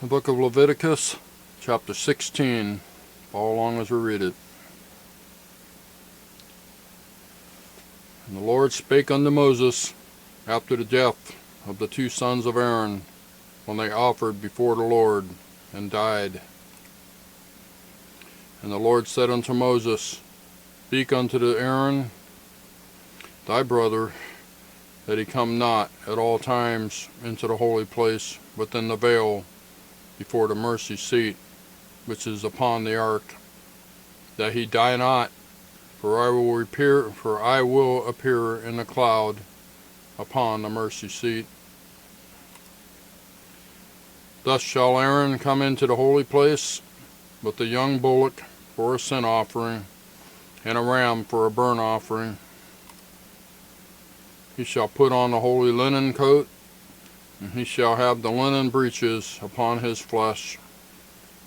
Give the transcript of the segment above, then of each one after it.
The book of Leviticus, chapter 16. Follow along as we read it. And the Lord spake unto Moses after the death of the two sons of Aaron, when they offered before the Lord, and died. And the Lord said unto Moses, Speak unto Aaron thy brother, that he come not at all times into the holy place within the veil, before the mercy seat which is upon the ark, that he die not, for I will appear in the cloud upon the mercy seat. Thus shall Aaron come into the holy place with the young bullock for a sin offering, and a ram for a burnt offering. He shall put on the holy linen coat, and he shall have the linen breeches upon his flesh,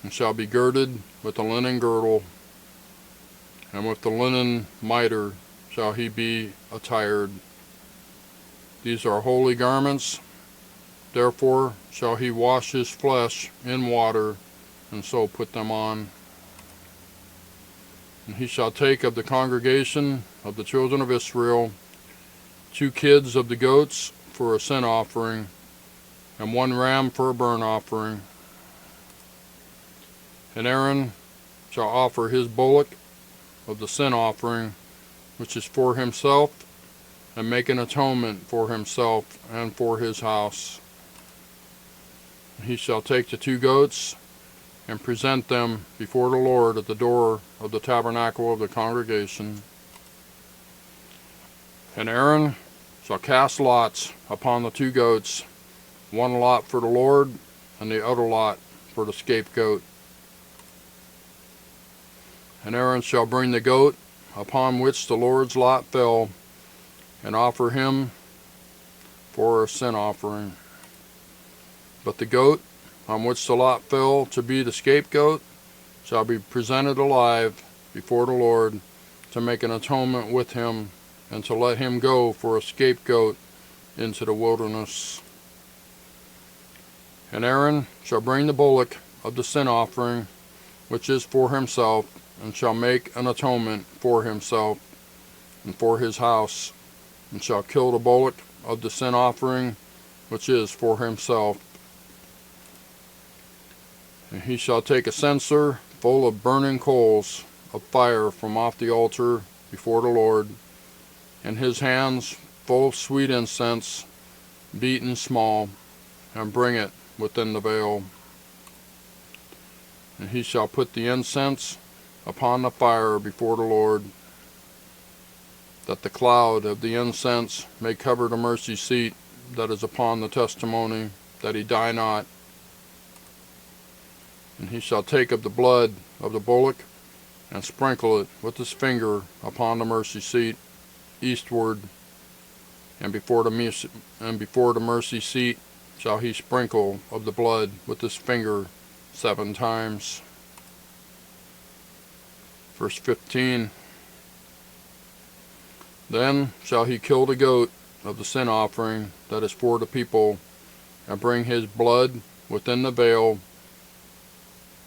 and shall be girded with the linen girdle, and with the linen mitre shall he be attired. These are holy garments, therefore shall he wash his flesh in water, and so put them on. And he shall take of the congregation of the children of Israel 2 kids of the goats for a sin offering, and 1 ram for a burnt offering. And Aaron shall offer his bullock of the sin offering, which is for himself, and make an atonement for himself and for his house. And he shall take the 2 goats, and present them before the Lord at the door of the tabernacle of the congregation. And Aaron shall cast lots upon the 2 goats, 1 lot for the Lord, and the other lot for the scapegoat. And Aaron shall bring the goat upon which the Lord's lot fell, and offer him for a sin offering. But the goat on which the lot fell to be the scapegoat shall be presented alive before the Lord, to make an atonement with him, and to let him go for a scapegoat into the wilderness. And Aaron shall bring the bullock of the sin offering, which is for himself, and shall make an atonement for himself and for his house, and shall kill the bullock of the sin offering, which is for himself. And he shall take a censer full of burning coals of fire from off the altar before the Lord, and his hands full of sweet incense, beaten small, and bring it within the veil. And he shall put the incense upon the fire before the Lord, that the cloud of the incense may cover the mercy seat that is upon the testimony, that he die not. And he shall take of the blood of the bullock, and sprinkle it with his finger upon the mercy seat eastward, and before the mercy seat shall he sprinkle of the blood with his finger 7 times. Verse 15. Then shall he kill the goat of the sin offering that is for the people, and bring his blood within the veil,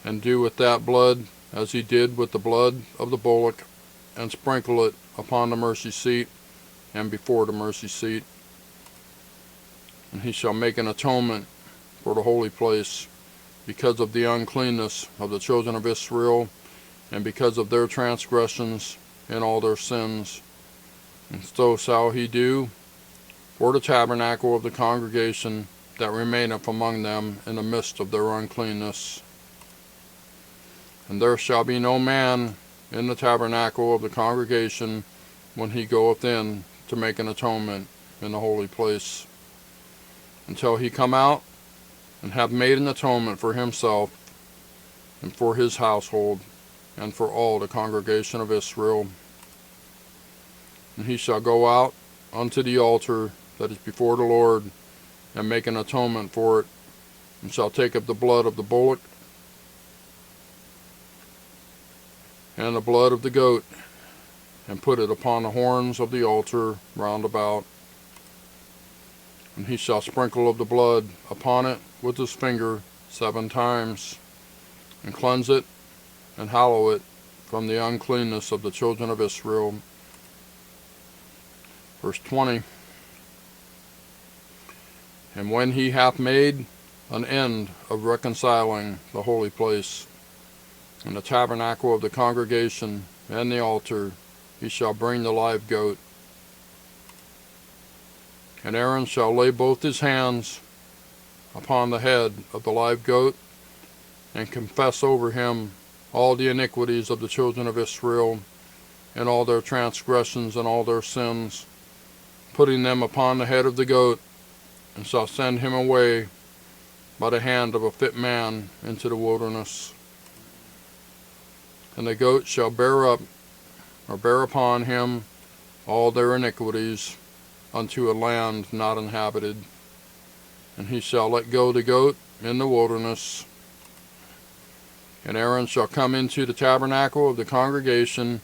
and do with that blood as he did with the blood of the bullock, and sprinkle it upon the mercy seat and before the mercy seat. And he shall make an atonement for the holy place, because of the uncleanness of the children of Israel, and because of their transgressions and all their sins. And so shall he do for the tabernacle of the congregation that remaineth among them in the midst of their uncleanness. And there shall be no man in the tabernacle of the congregation when he goeth in to make an atonement in the holy place, until he come out and have made an atonement for himself, and for his household, and for all the congregation of Israel. And he shall go out unto the altar that is before the Lord, and make an atonement for it, and shall take of the blood of the bullock, and the blood of the goat, and put it upon the horns of the altar round about. And he shall sprinkle of the blood upon it with his finger 7 times, and cleanse it and hallow it from the uncleanness of the children of Israel. Verse 20. And when he hath made an end of reconciling the holy place, and the tabernacle of the congregation, and the altar, he shall bring the live goat. And Aaron shall lay both his hands upon the head of the live goat, and confess over him all the iniquities of the children of Israel, and all their transgressions and all their sins, putting them upon the head of the goat, and shall send him away by the hand of a fit man into the wilderness. And the goat shall bear upon him all their iniquities unto a land not inhabited. And he shall let go the goat in the wilderness. And Aaron shall come into the tabernacle of the congregation,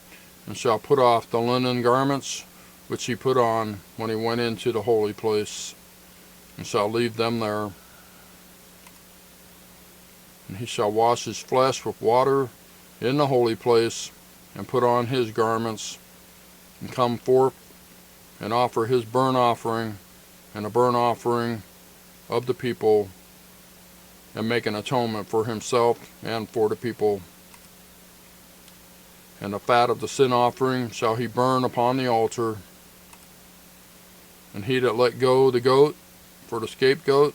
and shall put off the linen garments which he put on when he went into the holy place, and shall leave them there. And he shall wash his flesh with water in the holy place, and put on his garments, and come forth, and offer his burnt offering, and a burnt offering of the people, and make an atonement for himself and for the people. And the fat of the sin offering shall he burn upon the altar. And he that let go the goat for the scapegoat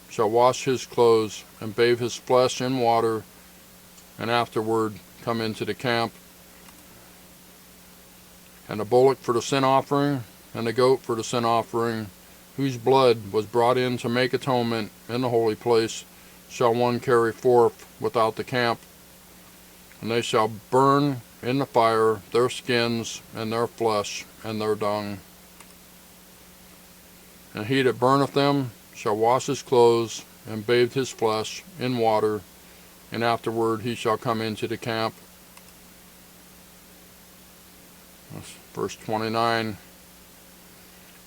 shall wash his clothes, and bathe his flesh in water, and afterward come into the camp. And the bullock for the sin offering, and the goat for the sin offering, whose blood was brought in to make atonement in the holy place, shall one carry forth without the camp. And they shall burn in the fire their skins, and their flesh, and their dung. And he that burneth them shall wash his clothes, and bathe his flesh in water, and afterward he shall come into the camp. That's verse 29.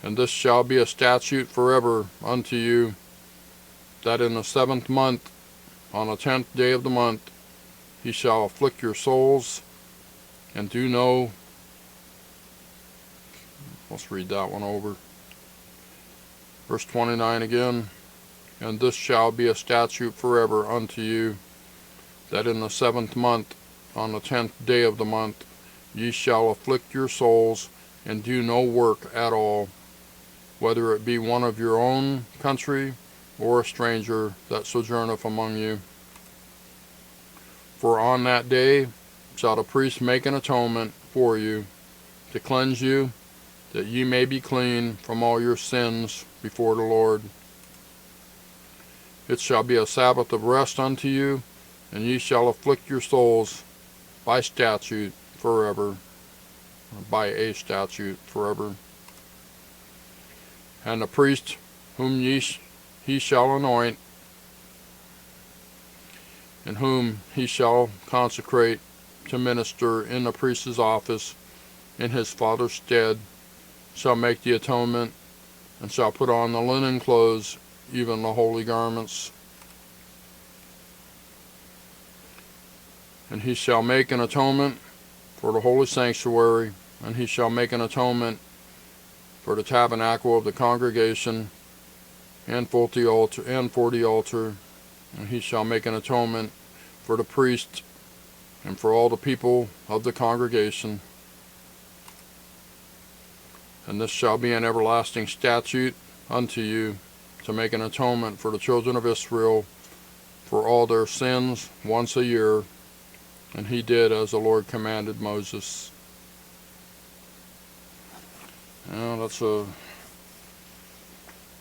And this shall be a statute forever unto you, that in the 7th month, on the 10th day of the month, he shall afflict your souls, and do no... Let's read that one over. Verse 29 again. And this shall be a statute forever unto you, that in the 7th month, on the 10th day of the month, ye shall afflict your souls, and do no work at all, whether it be one of your own country, or a stranger that sojourneth among you. For on that day shall the priest make an atonement for you, to cleanse you, that ye may be clean from all your sins before the Lord. It shall be a Sabbath of rest unto you, and ye shall afflict your souls by statute forever, by a statute forever. And the priest whom he shall anoint, and whom he shall consecrate to minister in the priest's office in his father's stead, shall make the atonement, and shall put on the linen clothes, even the holy garments. And he shall make an atonement for the holy sanctuary, and he shall make an atonement for the tabernacle of the congregation, and for the altar, and he shall make an atonement for the priest, and for all the people of the congregation. And this shall be an everlasting statute unto you, to make an atonement for the children of Israel for all their sins once a year. And he did as the Lord commanded Moses. Now that's a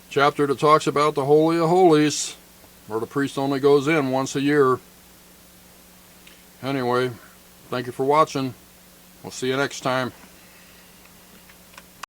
chapter that talks about the Holy of Holies, where the priest only goes in once a year. Anyway, thank you for watching. We'll see you next time.